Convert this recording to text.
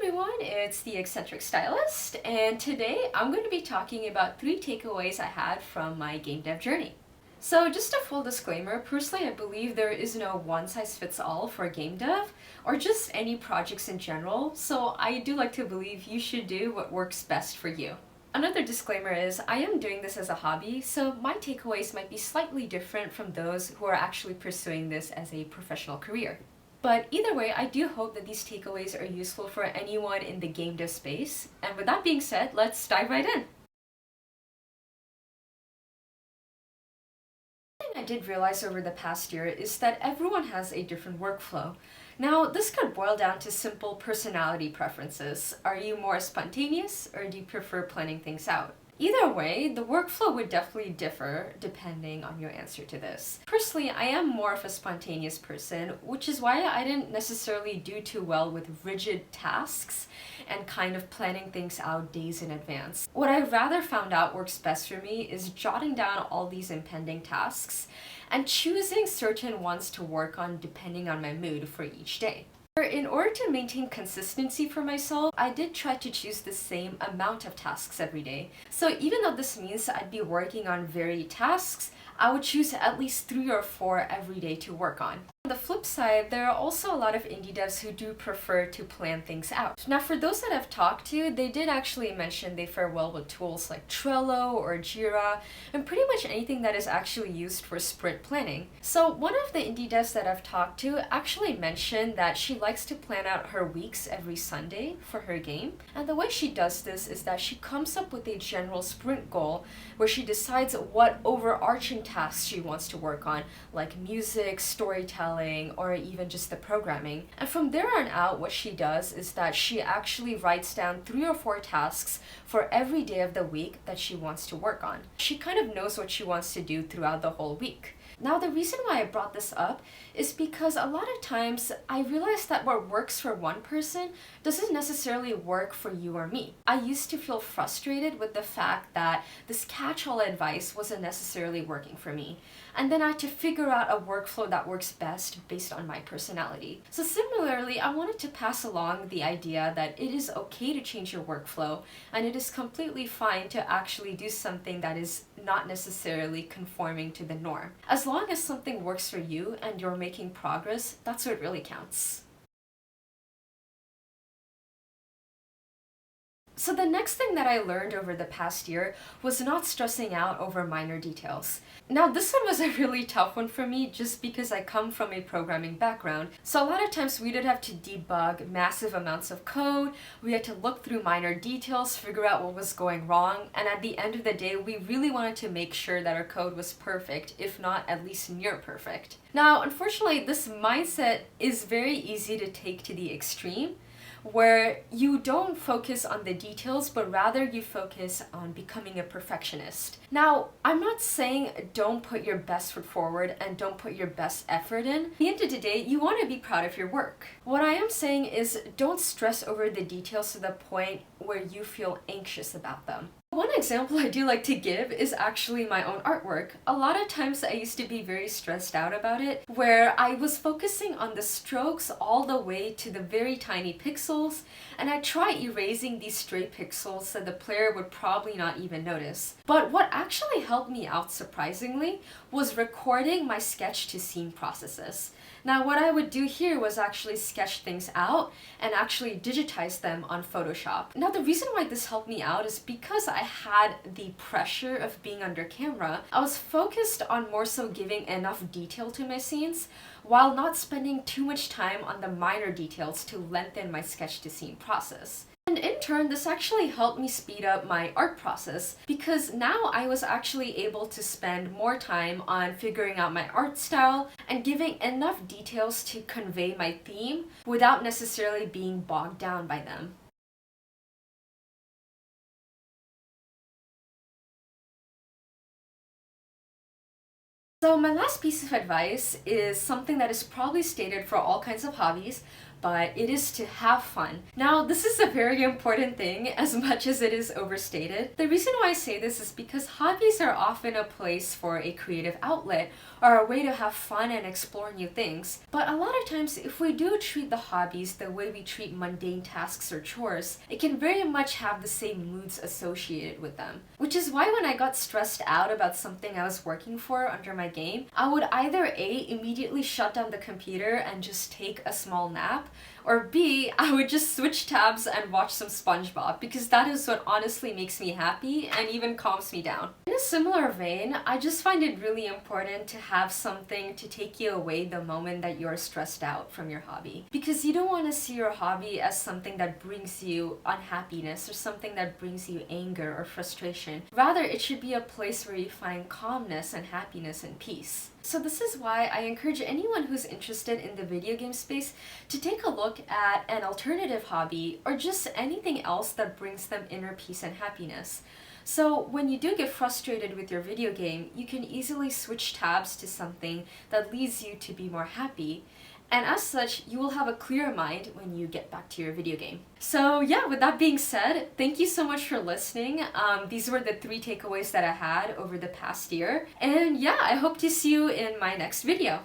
everyone, it's the Eccentric Stylist, and today I'm going to be talking about 3 takeaways I had from my game dev journey. So just a full disclaimer, personally I believe there is no one-size-fits-all for game dev, or just any projects in general, so I do like to believe you should do what works best for you. Another disclaimer is, I am doing this as a hobby, so my takeaways might be slightly different from those who are actually pursuing this as a professional career. But either way, I do hope that these takeaways are useful for anyone in the game dev space. And with that being said, let's dive right in. One thing I did realize over the past year is that everyone has a different workflow. Now, this could boil down to simple personality preferences. Are you more spontaneous, or do you prefer planning things out? Either way, the workflow would definitely differ depending on your answer to this. Personally, I am more of a spontaneous person, which is why I didn't necessarily do too well with rigid tasks and kind of planning things out days in advance. What I rather found out works best for me is jotting down all these impending tasks and choosing certain ones to work on depending on my mood for each day. In order to maintain consistency for myself, I did try to choose the same amount of tasks every day. So even though this means I'd be working on varied tasks, I would choose at least 3 or 4 every day to work on. On the flip side, there are also a lot of indie devs who do prefer to plan things out. Now, for those that I've talked to, they did actually mention they fare well with tools like Trello or Jira, and pretty much anything that is actually used for sprint planning. So one of the indie devs that I've talked to actually mentioned that she likes to plan out her weeks every Sunday for her game. And the way she does this is that she comes up with a general sprint goal where she decides what overarching tasks she wants to work on, like music, storytelling, or even just the programming. And from there on out, what she does is that she actually writes down 3 or 4 tasks for every day of the week that she wants to work on. She kind of knows what she wants to do throughout the whole week. Now, the reason why I brought this up is because a lot of times I realized that what works for one person doesn't necessarily work for you or me. I used to feel frustrated with the fact that this catch-all advice wasn't necessarily working for me. And then I had to figure out a workflow that works best based on my personality. So similarly, I wanted to pass along the idea that it is okay to change your workflow, and it is completely fine to actually do something that is not necessarily conforming to the norm. As long as something works for you and you're making progress, that's what really counts. So the next thing that I learned over the past year was not stressing out over minor details. Now, this one was a really tough one for me just because I come from a programming background. So a lot of times we did have to debug massive amounts of code, we had to look through minor details, figure out what was going wrong, and at the end of the day, we really wanted to make sure that our code was perfect, if not at least near perfect. Now, unfortunately, this mindset is very easy to take to the extreme, where you don't focus on the details, but rather you focus on becoming a perfectionist. Now, I'm not saying don't put your best foot forward and don't put your best effort in. At the end of the day, you want to be proud of your work. What I am saying is don't stress over the details to the point where you feel anxious about them. One example I do like to give is actually my own artwork. A lot of times I used to be very stressed out about it, where I was focusing on the strokes all the way to the very tiny pixels, and I tried erasing these stray pixels so the player would probably not even notice. But what actually helped me out surprisingly was recording my sketch to scene processes. Now, what I would do here was actually sketch things out and actually digitize them on Photoshop. Now, the reason why this helped me out is because I had the pressure of being under camera. I was focused on more so giving enough detail to my scenes while not spending too much time on the minor details to lengthen my sketch to scene process. And in turn, this actually helped me speed up my art process because now I was actually able to spend more time on figuring out my art style and giving enough details to convey my theme without necessarily being bogged down by them. So my last piece of advice is something that is probably stated for all kinds of hobbies, but it is to have fun. Now, this is a very important thing as much as it is overstated. The reason why I say this is because hobbies are often a place for a creative outlet or a way to have fun and explore new things. But a lot of times, if we do treat the hobbies the way we treat mundane tasks or chores, it can very much have the same moods associated with them. Which is why when I got stressed out about something I was working for under my game, I would either A, immediately shut down the computer and just take a small nap, or B, I would just switch tabs and watch some SpongeBob, because that is what honestly makes me happy and even calms me down. In a similar vein, I just find it really important to have something to take you away the moment that you're stressed out from your hobby. Because you don't want to see your hobby as something that brings you unhappiness or something that brings you anger or frustration. Rather, it should be a place where you find calmness and happiness and peace. So this is why I encourage anyone who's interested in the video game space to take a look at an alternative hobby or just anything else that brings them inner peace and happiness. So when you do get frustrated with your video game, you can easily switch tabs to something that leads you to be more happy. And as such, you will have a clearer mind when you get back to your video game. So yeah, with that being said, thank you so much for listening. These were the 3 takeaways that I had over the past year. And yeah, I hope to see you in my next video.